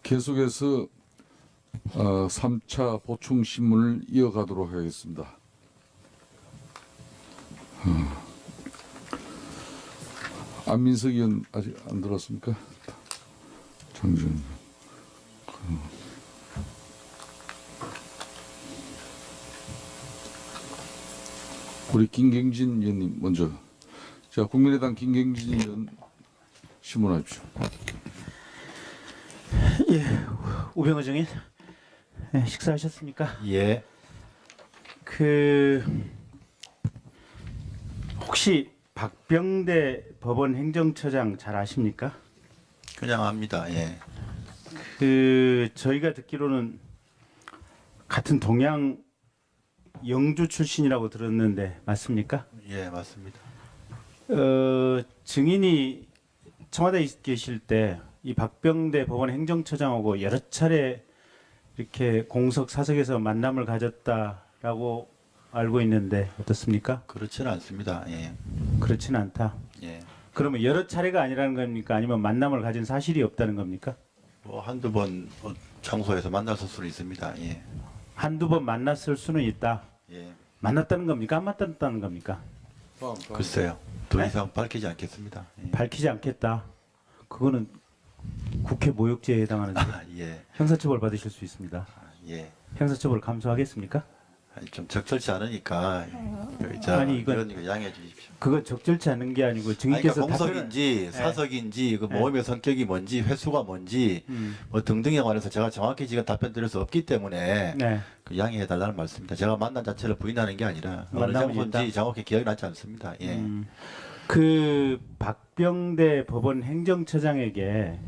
계속해서 3차 보충 신문을 이어가도록 하겠습니다. 안민석 의원 아직 안 들었습니까? 장준. 우리 김경진 의원님 먼저. 자, 국민의당 김경진 의원 신문하십시오. 예, 우병우 증인, 네, 식사하셨습니까? 예. 혹시 박병대 법원 행정처장 잘 아십니까? 그냥 압니다. 예. 저희가 듣기로는 같은 동양 영주 출신이라고 들었는데 맞습니까? 예, 맞습니다. 증인이 청와대에 계실 때 이 박병대 법원 행정처장하고 여러 차례 이렇게 공석 사석에서 만남을 가졌다라고 알고 있는데 어떻습니까? 그렇지는 않습니다. 예. 그렇지는 않다. 예. 그러면 여러 차례가 아니라는 겁니까? 아니면 만남을 가진 사실이 없다는 겁니까? 뭐 한두 번 장소에서 만났을 수는 있습니다. 예. 한두 번 만났을 수는 있다. 예. 만났다는 겁니까? 안 만났다는 겁니까? 글쎄요. 더 네? 이상 밝히지 않겠습니다. 예. 밝히지 않겠다. 그거는 국회 모욕죄에 해당하는데 예. 형사처벌 받으실 수 있습니다. 예. 형사처벌 감수하겠습니까? 아니, 좀 적절치 않으니까 아니, 이건- 이런 거 양해해 주십시오. 그건 적절치 않은 게 아니고 아니, 증인께서 그러니까 답변을- 공석인지 사석인지 그 모임의 성격이 뭔지 횟수가 뭔지 음. 뭐 등등에 관해서 제가 정확히 지금 답변 드릴 수 없기 때문에 네. 그 양해해 달라는 말씀입니다. 제가 만난 자체를 부인하는 게 아니라 어느 만남은 장소인지 있다. 정확히 기억이 나지 않습니다. 예. 그 박병대 법원 행정처장에게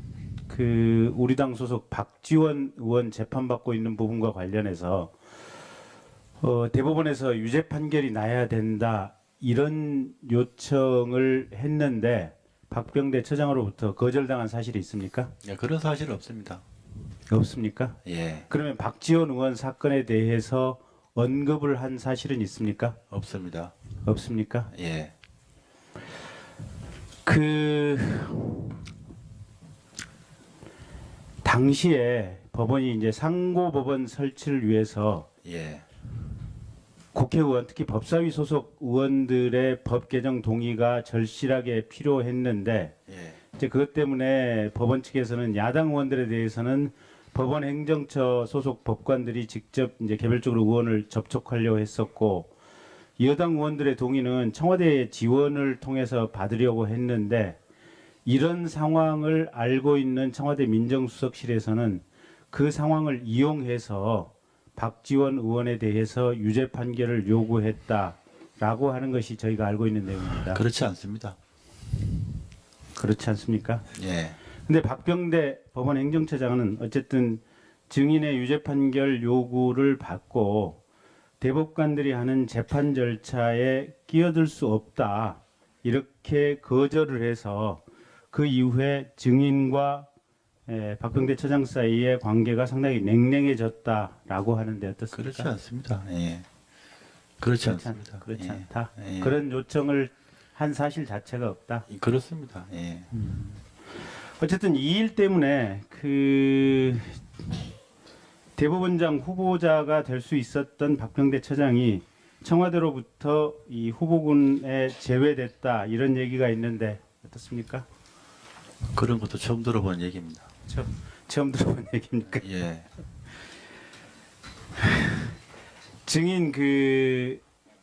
우리 당 소속 박지원 의원 재판받고 있는 부분과 관련해서 대법원에서 유죄 판결이 나야 된다 이런 요청을 했는데 박병대 처장으로부터 거절당한 사실이 있습니까? 예, 그런 사실은 없습니다. 없습니까? 예, 그러면 박지원 의원 사건에 대해서 언급을 한 사실은 있습니까? 없습니다. 없습니까? 예, 당시에 법원이 이제 상고법원 설치를 위해서 예, 국회의원 특히 법사위 소속 의원들의 법 개정 동의가 절실하게 필요했는데 예, 이제 그것 때문에 법원 측에서는 야당 의원들에 대해서는 법원 행정처 소속 법관들이 직접 이제 개별적으로 의원을 접촉하려고 했었고 여당 의원들의 동의는 청와대의 지원을 통해서 받으려고 했는데 이런 상황을 알고 있는 청와대 민정수석실에서는 그 상황을 이용해서 박지원 의원에 대해서 유죄 판결을 요구했다라고 하는 것이 저희가 알고 있는 내용입니다. 그렇지 않습니다. 그렇지 않습니까? 예, 근데 박병대 법원 행정처장은 어쨌든 증인의 유죄 판결 요구를 받고 대법관들이 하는 재판 절차에 끼어들 수 없다 이렇게 거절을 해서 그 이후에 증인과 박병대 처장 사이의 관계가 상당히 냉랭해졌다라고 하는데 어떻습니까? 그렇지 않습니다. 예, 그렇지 않습니다. 그렇지 예, 않다. 예. 그런 요청을 한 사실 자체가 없다. 그렇습니다. 예, 어쨌든 이 일 때문에 대법원장 후보자가 될 수 있었던 박병대 처장이 청와대로부터 이 후보군에 제외됐다 이런 얘기가 있는데 어떻습니까? 그런 것도 처음 들어본 얘기입니다. 처음 들어본 얘기입니까? 예, 증인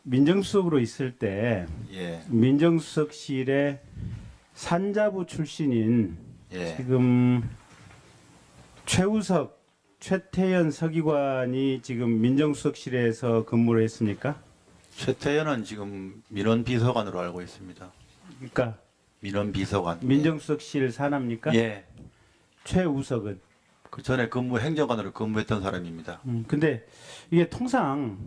민정수석으로 있을 때 예, 민정수석실의 산자부 출신인 예, 지금 최우석, 최태현 서기관이 지금 민정수석실에서 근무를 했습니까? 최태현은 지금 민원 비서관으로 알고 있습니다. 그러니까 민원 비서관. 민정수석실 산하입니까? 예, 최우석은. 그 전에 행정관으로 근무했던 사람입니다. 근데 이게 통상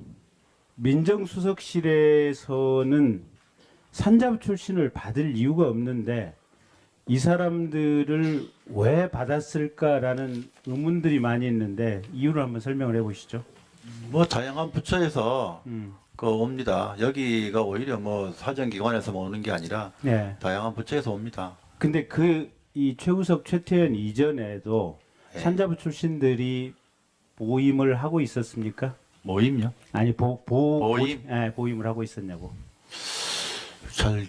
민정수석실에서는 산자부 출신을 받을 이유가 없는데 이 사람들을 왜 받았을까라는 의문들이 많이 있는데 이유를 한번 설명을 해보시죠. 뭐 다양한 부처에서 음. 옵니다. 여기가 오히려 뭐 사정기관에서 오는 게 아니라 네. 다양한 부처에서 옵니다. 근데 이 최우석, 최태현 이전에도 예. 산자부 출신들이 모임을 하고 있었습니까? 모임요? 아니 모임? 모임을 하고 있었냐고.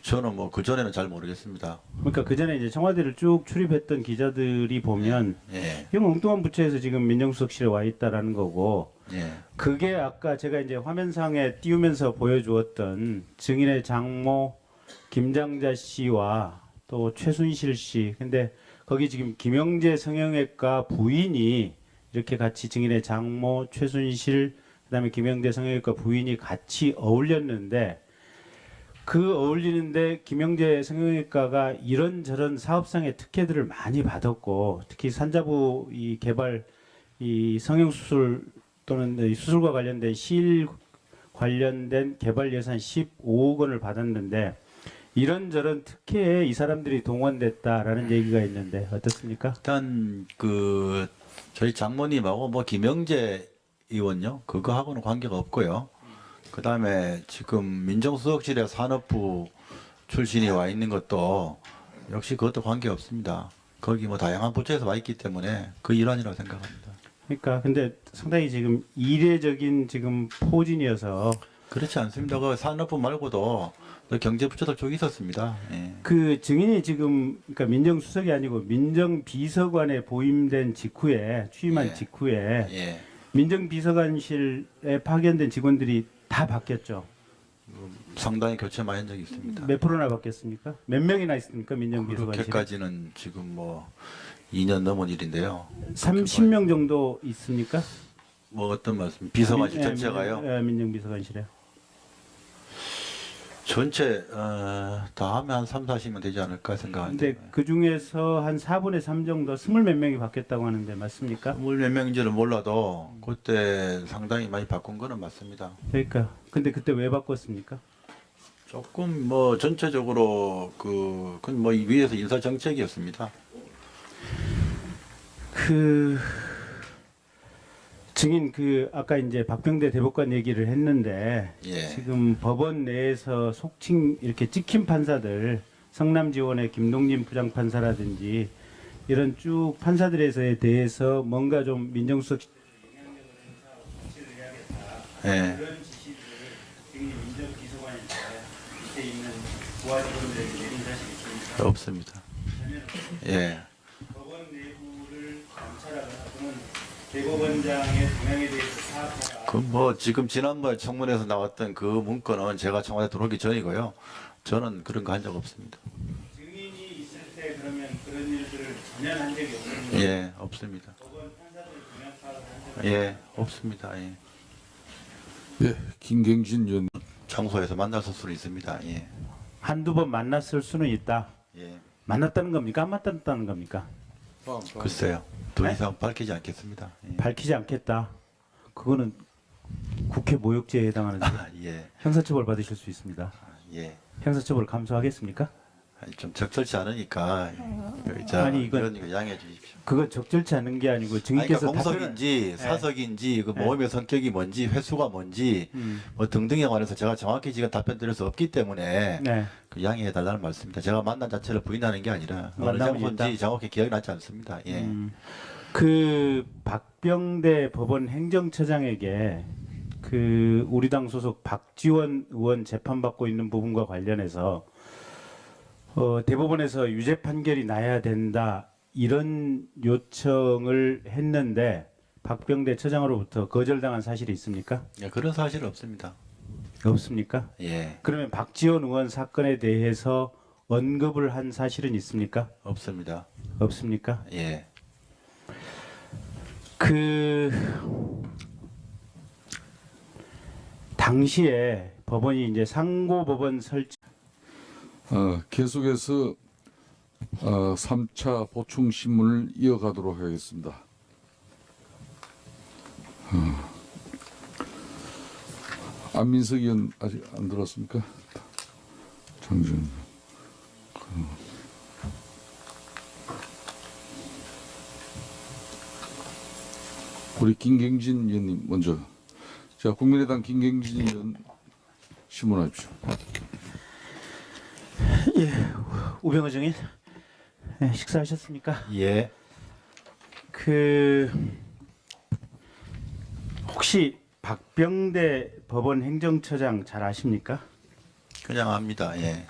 저는 뭐 그 전에는 잘 모르겠습니다. 그러니까 그 전에 이제 청와대를 쭉 출입했던 기자들이 보면 예, 이 엉뚱한 부처에서 지금 민정수석실에 와 있다라는 거고, 예, 그게 아까 제가 이제 화면상에 띄우면서 보여주었던 증인의 장모 김장자 씨와 또 최순실 씨. 근데 거기 지금 김영재 성형외과 부인이 이렇게 같이 증인의 장모 최순실 그다음에 김영재 성형외과 부인이 같이 어울렸는데, 그 어울리는데 김영재 성형외과가 이런저런 사업상의 특혜들을 많이 받았고, 특히 산자부 이 개발 이 성형수술 또는 이 수술과 관련된 실 관련된 개발 예산 15억 원을 받았는데, 이런저런 특혜에 이 사람들이 동원됐다라는 얘기가 있는데 어떻습니까? 일단 그 저희 장모님하고 뭐 김영재 의원요, 그거하고는 관계가 없고요. 그 다음에 지금 민정수석실에 산업부 출신이 와 있는 것도 역시 그것도 관계 없습니다. 거기 뭐 다양한 부처에서 와 있기 때문에 그 일환이라고 생각합니다. 그러니까 근데 상당히 지금 이례적인 지금 포진이어서 그렇지 않습니다. 그 산업부 말고도 또 경제부처도 쭉 있었습니다. 예. 그 증인이 지금 그러니까 민정수석이 아니고 민정비서관에 보임된 직후에 취임한 예. 직후에 예. 민정비서관실에 파견된 직원들이 다 바뀌었죠. 상당히 교체 많이 한 적이 있습니다. 몇 프로나 바뀌었습니까? 몇 명이나 있습니까 민정비서관실에? 그렇게까지는 지금 뭐 2년 넘은 일인데요. 30명 정도 있습니까? 뭐 어떤 말씀? 비서관실 전체가요? 민정비서관실에. 전체 다 하면 한 3, 40명 되지 않을까 생각하는데. 근데 그 중에서 한 4분의 3 정도 20몇 명이 바뀌었다고 하는데 맞습니까? 몇 명인지는 몰라도 그때 상당히 많이 바꾼 거는 맞습니다. 그러니까 근데 그때 왜 바꿨습니까? 조금 뭐 전체적으로 그건 뭐 위에서 인사 정책이었습니다. 그 증인 그 아까 이제 박병대 대법관 얘기를 했는데 예. 지금 법원 내에서 속칭 이렇게 찍힌 판사들 성남지원의 김동진 부장판사라든지 이런 쭉 판사들에 대해서 뭔가 좀 민정수석 예. 그런 지시를 증인 민정비서관인데 밑에 있는 부하 직원들에게 내린 사실이 있습니까? 없습니다. 예. 법원 내부를 감찰하거나 또는 대법원장의 동향에 대해서 파악하라. 그 뭐 지금 지난번 청문회에서 나왔던 그 문건은 제가 청와대 들어오기 전이고요. 저는 그런 거 한 적 없습니다. 증인이 있을 때 그러면 그런 일들을 전혀 한 적이 없는 거예요? 예, 없습니다. 법원 판사들 동향 파악을 한 적이 예, 없습니다. 예. 예, 김경진 의원. 장소에서 만났을 수는 있습니다. 예. 한두 번 만났을 수는 있다. 예. 만났다는 겁니까? 안 만났다는 겁니까? 글쎄요. 더 네? 이상 밝히지 않겠습니다. 예. 밝히지 않겠다. 그거는 국회 모욕죄에 해당하는데 아, 예. 형사처벌 받으실 수 있습니다. 아, 예. 형사처벌 감수하겠습니까? 아니, 좀 적절치 않으니까 아니, 이건- 이거 양해해 주십시오. 그거 적절치 않은 게 아니고 아니, 증인께서 그러니까 답변을- 공석인지 사석인지 그 네. 모임의 성격이 뭔지 횟수가 뭔지 뭐 등등에 관해서 제가 정확히 지금 답변 드릴 수 없기 때문에 네. 그 양해해 달라는 말씀입니다. 제가 만난 자체를 부인하는 게 아니라 어느 만남이 장소인지 있다? 정확히 기억이 나지 않습니다. 예. 그 박병대 법원 행정처장에게 그 우리 당 소속 박지원 의원 재판받고 있는 부분과 관련해서 대법원에서 유죄 판결이 나야 된다 이런 요청을 했는데 박병대 처장으로부터 거절당한 사실이 있습니까? 예, 그런 사실은 없습니다. 없습니까? 예, 그러면 박지원 의원 사건에 대해서 언급을 한 사실은 있습니까? 없습니다. 없습니까? 예, 그 당시에 법원이 이제 상고법원 설치 계속해서 3차 보충 신문을 이어가도록 하겠습니다. 안민석 의원 아직 안 들었습니까? 장준. 우리 김경진 의원님 먼저. 자, 국민의당 김경진 의원 신문하십시오. 우병호 증인 네, 식사하셨습니까? 예, 그 혹시 박병대 법원 행정처장 잘 아십니까? 그냥 압니다. 예.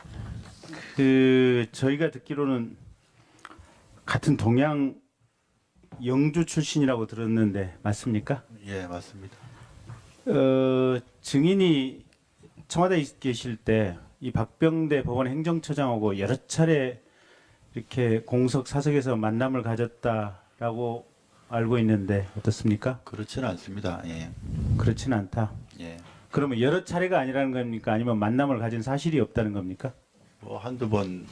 그 저희가 듣기로는 같은 동양 영주 출신이라고 들었는데 맞습니까? 예, 맞습니다. 증인이 청와대에 계실 때 이 박병대 법원 행정처장하고 여러 차례 이렇게 공석 사석에서 만남을 가졌다라고 알고 있는데 어떻습니까? 그렇지는 않습니다. 예. 그렇지는 않다. 예. 그러면 여러 차례가 아니라는 겁니까? 아니면 만남을 가진 사실이 없다는 겁니까? 뭐 한두 번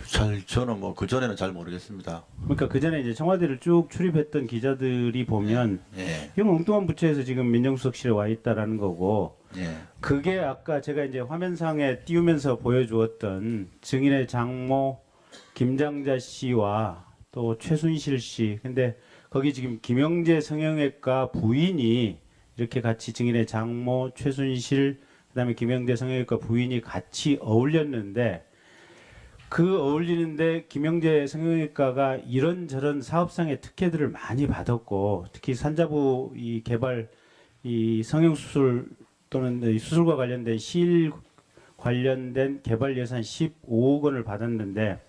잘 저는 뭐 그 전에는 잘 모르겠습니다. 그러니까 그 전에 이제 청와대를 쭉 출입했던 기자들이 보면 예. 이런 엉뚱한 부처에서 지금 민정수석실에 와 있다라는 거고 예. 그게 아까 제가 이제 화면상에 띄우면서 보여주었던 증인의 장모 김장자 씨와 또 최순실 씨. 근데 거기 지금 김영재 성형외과 부인이 이렇게 같이 증인의 장모 최순실 그다음에 김영재 성형외과 부인이 같이 어울렸는데 그 어울리는데 김영재 성형외과가 이런저런 사업상의 특혜들을 많이 받았고 특히 산자부 이 개발 이 성형수술 또는 이 수술과 관련된 실 관련된 개발 예산 15억 원을 받았는데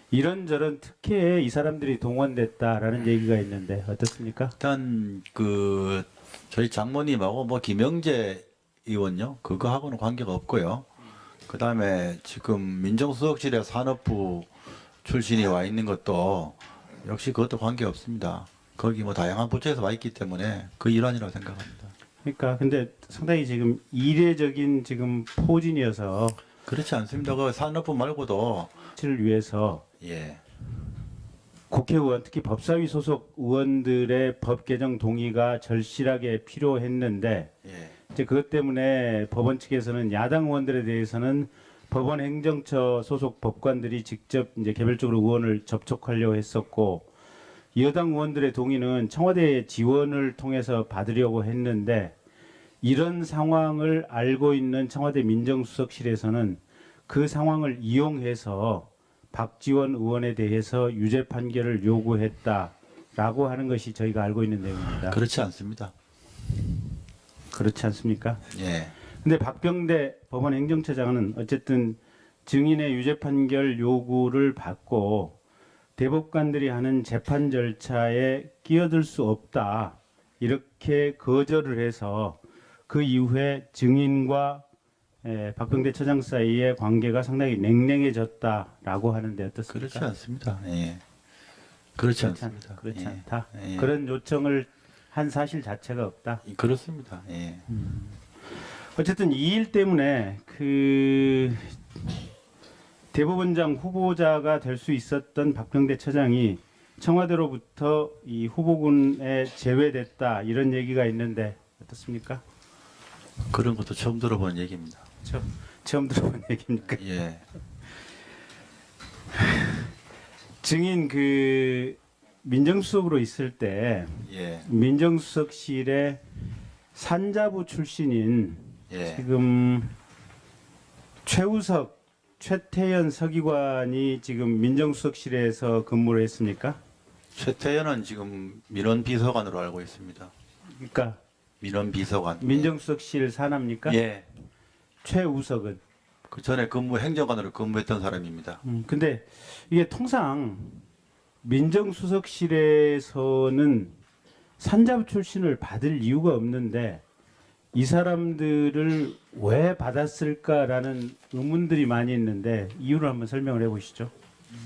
이런저런 특혜에 이 사람들이 동원됐다라는 얘기가 있는데 어떻습니까? 일단 그 저희 장모님하고 뭐 김영재 의원요 그거하고는 관계가 없고요. 그 다음에 지금 민정수석실에 산업부 출신이 와 있는 것도 역시 그것도 관계 없습니다. 거기 뭐 다양한 부처에서 와 있기 때문에 그 일환이라고 생각합니다. 그러니까 근데 상당히 지금 이례적인 지금 포진이어서 그렇지 않습니다. 그 산업부 말고도 를 위해서 예. 국회의원 특히 법사위 소속 의원들의 법 개정 동의가 절실하게 필요했는데 예. 이제 그것 때문에 법원 측에서는 야당 의원들에 대해서는 법원 행정처 소속 법관들이 직접 이제 개별적으로 의원을 접촉하려고 했었고 여당 의원들의 동의는 청와대의 지원을 통해서 받으려고 했는데 이런 상황을 알고 있는 청와대 민정수석실에서는 그 상황을 이용해서 박지원 의원에 대해서 유죄 판결을 요구했다라고 하는 것이 저희가 알고 있는 내용입니다. 그렇지 않습니다. 그렇지 않습니까? 예. 근데 박병대 법원 행정처장은 어쨌든 증인의 유죄 판결 요구를 받고 대법관들이 하는 재판 절차에 끼어들 수 없다. 이렇게 거절을 해서 그 이후에 증인과 박병대 처장 사이의 관계가 상당히 냉랭해졌다라고 하는데 어떻습니까? 그렇지 않습니다. 예. 그렇지 않습니다. 그렇지 예. 않다. 예. 그런 요청을 한 사실 자체가 없다. 그렇습니다. 예. 어쨌든 이 일 때문에 그 대법원장 후보자가 될 수 있었던 박병대 처장이 청와대로부터 이 후보군에 제외됐다 이런 얘기가 있는데 어떻습니까? 그런 것도 처음 들어본 얘기입니다. 처음 들어본 얘기입니까? 예. 증인 그 민정수석으로 있을 때 예. 민정수석실의 산자부 출신인 예. 지금 최우석, 최태현 서기관이 지금 민정수석실에서 근무를 했습니까? 최태현은 지금 민원 비서관으로 알고 있습니다. 그러니까 민원 비서관. 민정수석실 산하입니까? 예. 최우석은. 그 전에 행정관으로 근무했던 사람입니다. 근데 이게 통상 민정수석실에서는 산자부 출신을 받을 이유가 없는데 이 사람들을 왜 받았을까라는 의문들이 많이 있는데 이유를 한번 설명을 해보시죠.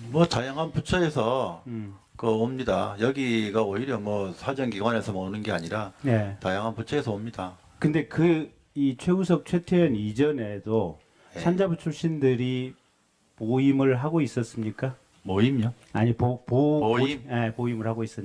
뭐 다양한 부처에서 음. 그 옵니다. 여기가 오히려 뭐 사정기관에서 오는 게 아니라 네. 다양한 부처에서 옵니다. 근데 그 이 최우석, 최태현 이전에도 네. 산자부 출신들이 모임을 하고 있었습니까? 모임요? 아니 모임? 모임을 하고 있었냐?